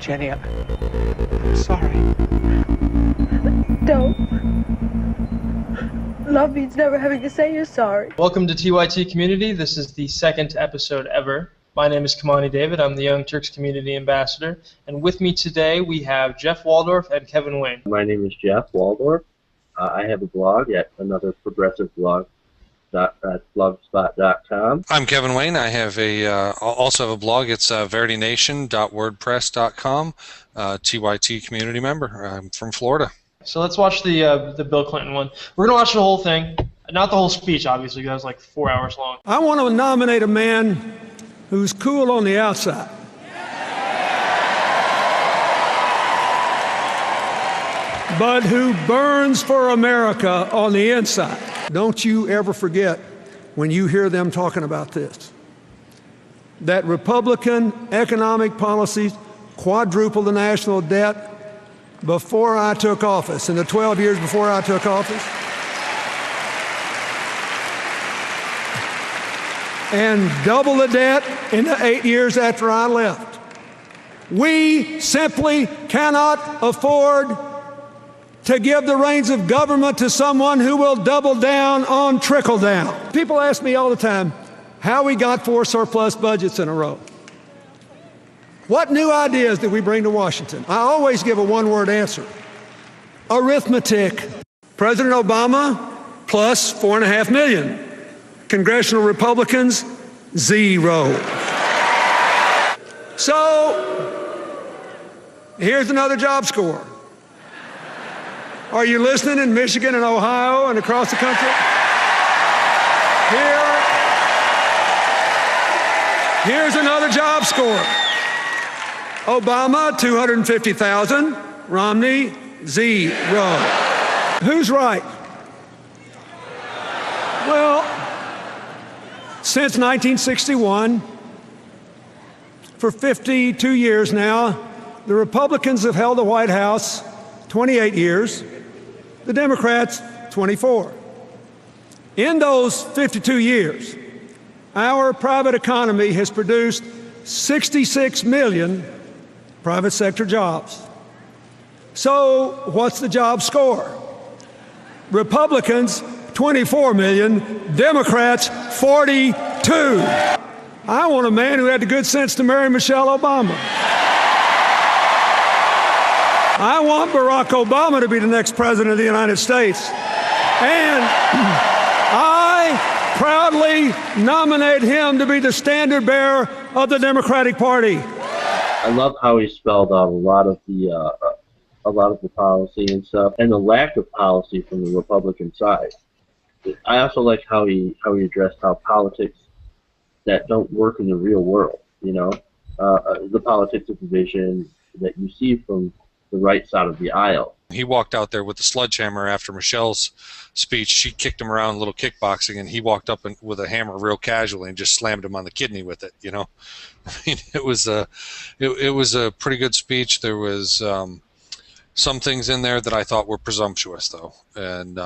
Jenny, I'm sorry. Don't. Love means never having to say you're sorry. Welcome to TYT Community. This is the second episode ever. My name is Kimani David. I'm the Young Turks Community Ambassador. And with me today we have Jeff Waldorf and Kevin Wayne. My name is Jeff Waldorf. I have a blog at another progressive blog. Blogspot.com. I'm Kevin Wayne. I have also have a blog. It's veritynation.wordpress.com. TYT community member. I'm from Florida. So let's watch the Bill Clinton one. We're going to watch the whole thing. Not the whole speech, obviously, because that was like 4 hours long. I want to nominate a man who's cool on the outside. But who burns for America on the inside. Don't you ever forget when you hear them talking about this, that Republican economic policies quadrupled the national debt before I took office, in the 12 years before I took office, and double the debt in the 8 years after I left. We simply cannot afford to give the reins of government to someone who will double down on trickle down. People ask me all the time how we got 4 surplus budgets in a row. What new ideas did we bring to Washington? I always give a one-word answer. Arithmetic. President Obama plus 4.5 million. Congressional Republicans, 0. So, here's another job score. Are you listening in Michigan and Ohio and across the country? Here's another job score. Obama, 250,000. Romney, 0. Who's right? Well, since 1961, for 52 years now, the Republicans have held the White House 28 years. The Democrats, 24. In those 52 years, our private economy has produced 66 million private sector jobs. So what's the job score? Republicans, 24 million. Democrats, 42. I want a man who had the good sense to marry Michelle Obama. I want Barack Obama to be the next president of the United States. And I proudly nominate him to be the standard bearer of the Democratic Party. I love how he spelled out a lot of the policy and stuff, and the lack of policy from the Republican side. I also like how he addressed how politics that don't work in the real world, the politics of division that you see from the right side of the aisle. He walked out there with the sledgehammer after Michelle's speech. She kicked him around a little kickboxing, and he walked up with a hammer real casually and just slammed him on the kidney with it. I mean, it was a pretty good speech. There was some things in there that I thought were presumptuous, though, and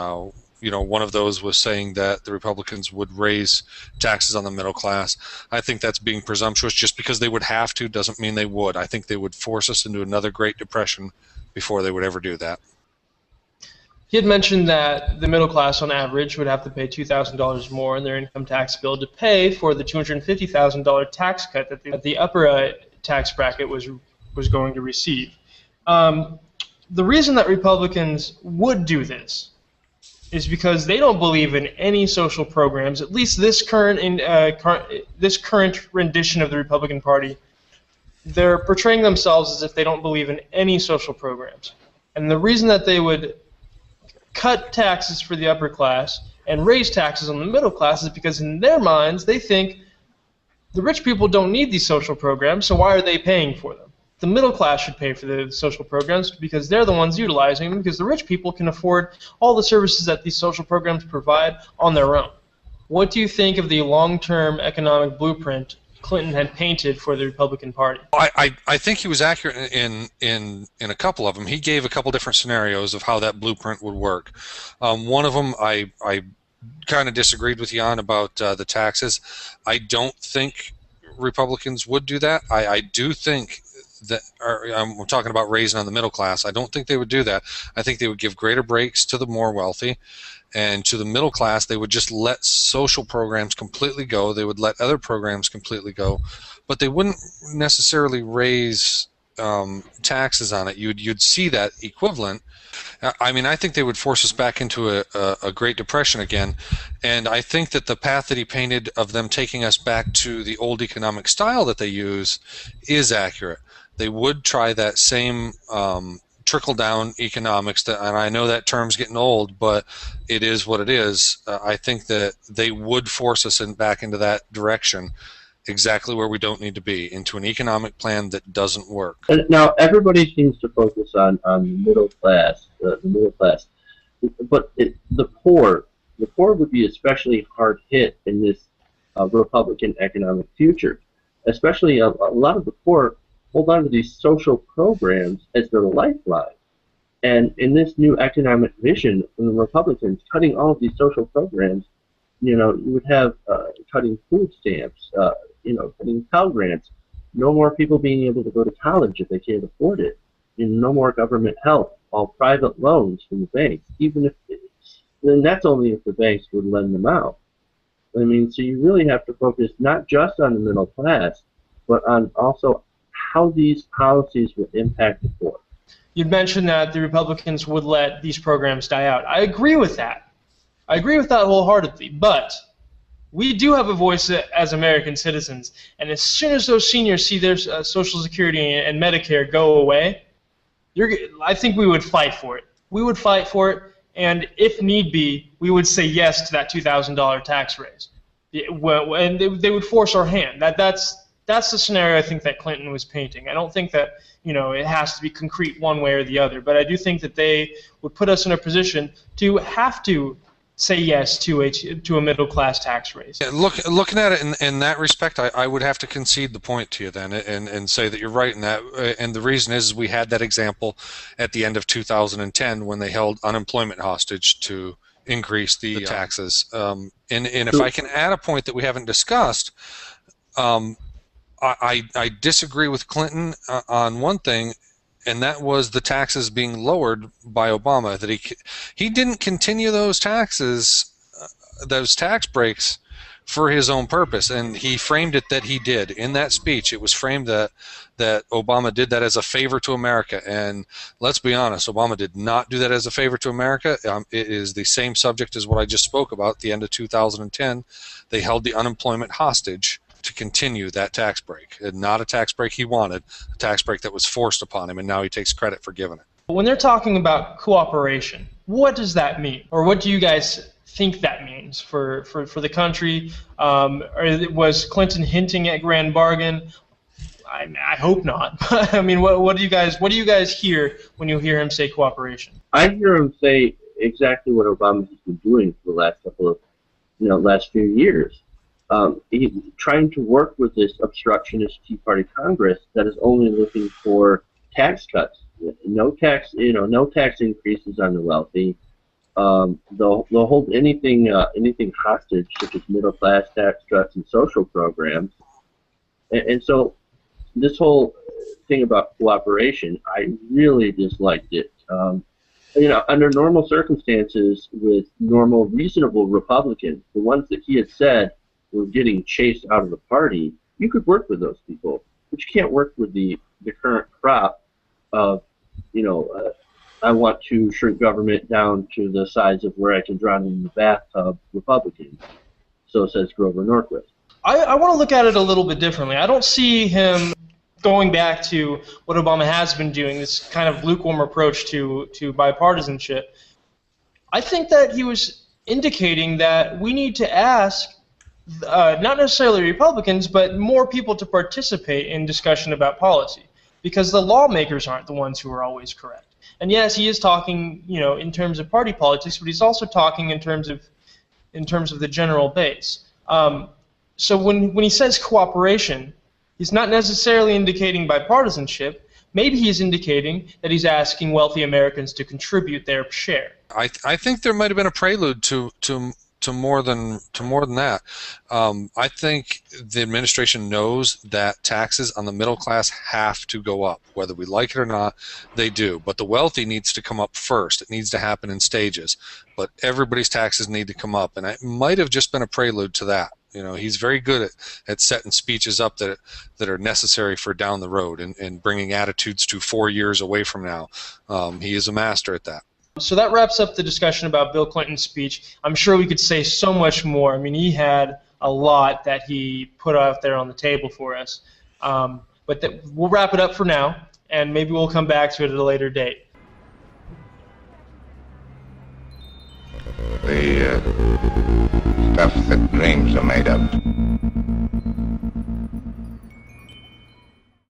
one of those was saying that the Republicans would raise taxes on the middle class. I think that's being presumptuous. Just because they would have to doesn't mean they would. I think they would force us into another Great Depression before they would ever do that. He had mentioned that the middle class on average would have to pay $2,000 more in their income tax bill to pay for the $250,000 tax cut that the upper tax bracket was going to receive. The reason that Republicans would do this is because they don't believe in any social programs, at least this current rendition of the Republican Party. They're portraying themselves as if they don't believe in any social programs. And the reason that they would cut taxes for the upper class and raise taxes on the middle class is because in their minds they think the rich people don't need these social programs, so why are they paying for them? The middle class should pay for the social programs because they're the ones utilizing them, because the rich people can afford all the services that these social programs provide on their own. What do you think of the long-term economic blueprint Clinton had painted for the Republican Party? I think he was accurate in a couple of them. He gave a couple different scenarios of how that blueprint would work. One of them I kind of disagreed with you on about the taxes. I don't think Republicans would do that. I do think that are, I'm talking about raising on the middle class. I don't think they would do that. I think they would give greater breaks to the more wealthy, and to the middle class, they would just let social programs completely go. They would let other programs completely go, but they wouldn't necessarily raise taxes on it. You'd see that equivalent. I mean, I think they would force us back into a Great Depression again, and I think that the path that he painted of them taking us back to the old economic style that they use is accurate. They would try that same trickle-down economics, and I know that term's getting old, but it is what it is. I think that they would force us back into that direction, exactly where we don't need to be, into an economic plan that doesn't work. Now, everybody seems to focus on the middle class, but the poor would be especially hard hit in this Republican economic future. Especially a lot of the poor hold on to these social programs as their lifeline. And in this new economic vision from the Republicans, cutting all of these social programs, you would have cutting food stamps, cutting Pell Grants, no more people being able to go to college if they can't afford it, no more government help, all private loans from the banks, then that's only if the banks would lend them out. I mean, so you really have to focus not just on the middle class, but on also how these policies would impact the poor. You'd mentioned that the Republicans would let these programs die out. I agree with that. I agree with that wholeheartedly, but we do have a voice as American citizens, and as soon as those seniors see their Social Security and Medicare go away, I think we would fight for it. We would fight for it, and if need be, we would say yes to that $2,000 tax raise. And they would force our hand. That's the scenario I think that Clinton was painting. I don't think that it has to be concrete one way or the other, but I do think that they would put us in a position to have to say yes to a middle-class tax raise. Yeah, looking at it in that respect, I would have to concede the point to you then and say that you're right in that. And the reason is we had that example at the end of 2010 when they held unemployment hostage to increase the taxes. And if I can add a point that we haven't discussed, I disagree with Clinton on one thing, and that was the taxes being lowered by Obama. That he didn't continue those taxes, those tax breaks, for his own purpose, and he framed it that he did in that speech. It was framed that Obama did that as a favor to America, and let's be honest, Obama did not do that as a favor to America. It is the same subject as what I just spoke about at the end of 2010. They held the unemployment hostage to continue that tax break. Not a tax break he wanted, a tax break that was forced upon him, and now he takes credit for giving it. When they're talking about cooperation, what does that mean? Or what do you guys think that means for the country? Or was Clinton hinting at grand bargain? I hope not. I mean, what do you guys hear when you hear him say cooperation? I hear him say exactly what Obama has been doing for the last few years. He's trying to work with this obstructionist Tea Party Congress that is only looking for tax cuts, no tax increases on the wealthy. They'll hold anything hostage, such as middle class tax cuts and social programs. And so this whole thing about cooperation, I really disliked it. Under normal circumstances, with normal, reasonable Republicans, the ones that he had said were getting chased out of the party, you could work with those people, but you can't work with the current crop of, I want to shrink government down to the size of where I can drown in the bathtub Republicans. So says Grover Norquist. I want to look at it a little bit differently. I don't see him going back to what Obama has been doing, this kind of lukewarm approach to bipartisanship. I think that he was indicating that we need to ask not necessarily Republicans, but more people to participate in discussion about policy, because the lawmakers aren't the ones who are always correct. And yes, he is talking, in terms of party politics, but he's also talking in terms of the general base. So when he says cooperation, he's not necessarily indicating bipartisanship. Maybe he's indicating that he's asking wealthy Americans to contribute their share. I think there might have been a prelude to to more than that. I think the administration knows that taxes on the middle class have to go up, whether we like it or not. They do, but the wealthy needs to come up first. It needs to happen in stages, but everybody's taxes need to come up, and it might have just been a prelude to that. You know, he's very good at setting speeches up that are necessary for down the road and bringing attitudes to 4 years away from now. He is a master at that. So that wraps up the discussion about Bill Clinton's speech. I'm sure we could say so much more. I mean, he had a lot that he put out there on the table for us. But we'll wrap it up for now, and maybe we'll come back to it at a later date. The stuff that dreams are made of.